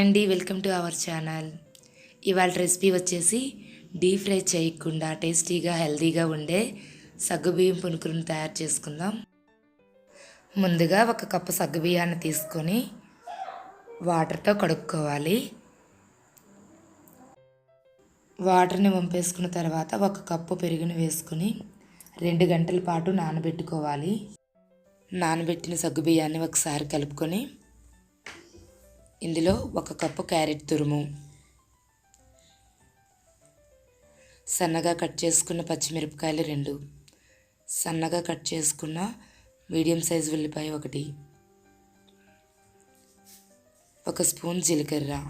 అండి, welcome to our channel. ఇవాళ recipe వచ్చేసి డీప్ ఫ్రై చేయకుండా టేస్టీగా హెల్తీగా ఉండే సగ్గుబియ్యం పునుకులను తయారు చేసుకుందాం. ముందుగా 1 కప్పు సగ్గుబియ్యాన్ని తీసుకొని వాటర్తో కడుక్కోవాలి. వాటర్ని వంపేసుకున్న తర్వాత 1 కప్పు పెరుగుని వేసుకొని 2 గంటల పాటు నానబెట్టుకోవాలి. నానబెట్టిన సగ్గుబియ్యాన్ని ఒకసారి కలుపుకొని ఇందులో 1 కప్పు క్యారెట్ తురుము, సన్నగా కట్ చేసుకున్న పచ్చిమిరపకాయలు 2, సన్నగా కట్ చేసుకున్న మీడియం సైజు ఉల్లిపాయ 1, 1 స్పూన్ జీలకర్ర,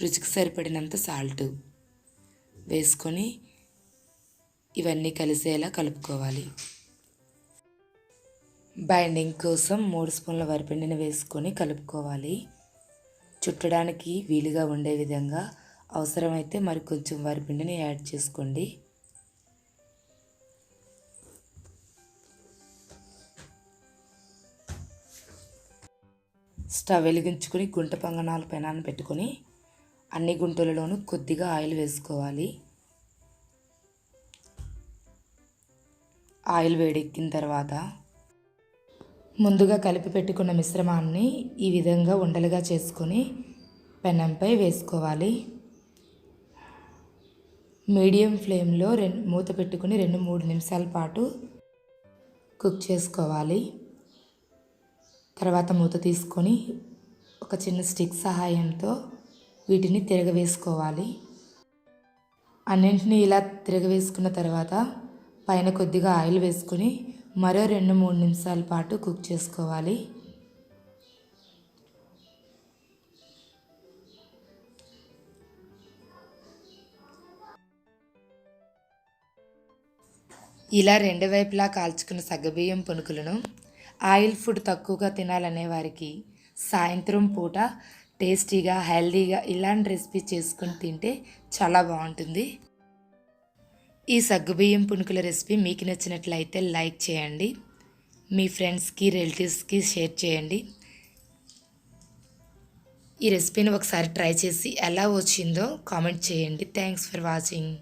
రుచికి సరిపడినంత సాల్ట్ వేసుకొని ఇవన్నీ కలిసేలా కలుపుకోవాలి. బైండింగ్ కోసం 3 స్పూన్ల వరిపిండిని వేసుకొని కలుపుకోవాలి. చుట్టడానికి వీలుగా ఉండే విధంగా అవసరమైతే మరికొంచెం వరిపిండిని యాడ్ చేసుకోండి. స్టవ్ వెలిగించుకొని గుంట పొంగనాల పెనాన్ని పెట్టుకొని అన్ని గుంటలలోనూ కొద్దిగా ఆయిల్ వేసుకోవాలి. ఆయిల్ వేడెక్కిన తర్వాత ముందుగా కలిపి పెట్టుకున్న మిశ్రమాన్ని ఈ విధంగా ఉండలుగా చేసుకొని పెనంపై వేసుకోవాలి. మీడియం ఫ్లేమ్లో మూత పెట్టుకుని 2-3 నిమిషాల పాటు కుక్ చేసుకోవాలి. తర్వాత మూత తీసుకొని ఒక చిన్న స్టిక్ సహాయంతో వీటిని తిరగవేసుకోవాలి. అన్నింటినీ ఇలా తిరగవేసుకున్న తర్వాత పైన కొద్దిగా ఆయిల్ వేసుకొని మరో 2-3 నిమిషాల పాటు కుక్ చేసుకోవాలి. ఇలా 2 వైపులా కాల్చుకున్న సగ్గుబియ్యం పునుకులను ఆయిల్ ఫుడ్ తక్కువగా తినాలనే వారికి సాయంత్రం పూట టేస్టీగా హెల్తీగా ఇలాంటి రెసిపీ చేసుకొని తింటే చాలా బాగుంటుంది. ఈ సగ్గుబియ్యం పునుకుల రెసిపీ మీకు నచ్చినట్లయితే లైక్ చేయండి, మీ ఫ్రెండ్స్కి రిలేటివ్స్కి షేర్ చేయండి. ఈ రెసిపీని ఒకసారి ట్రై చేసి ఎలా వచ్చిందో కామెంట్ చేయండి. Thanks for watching.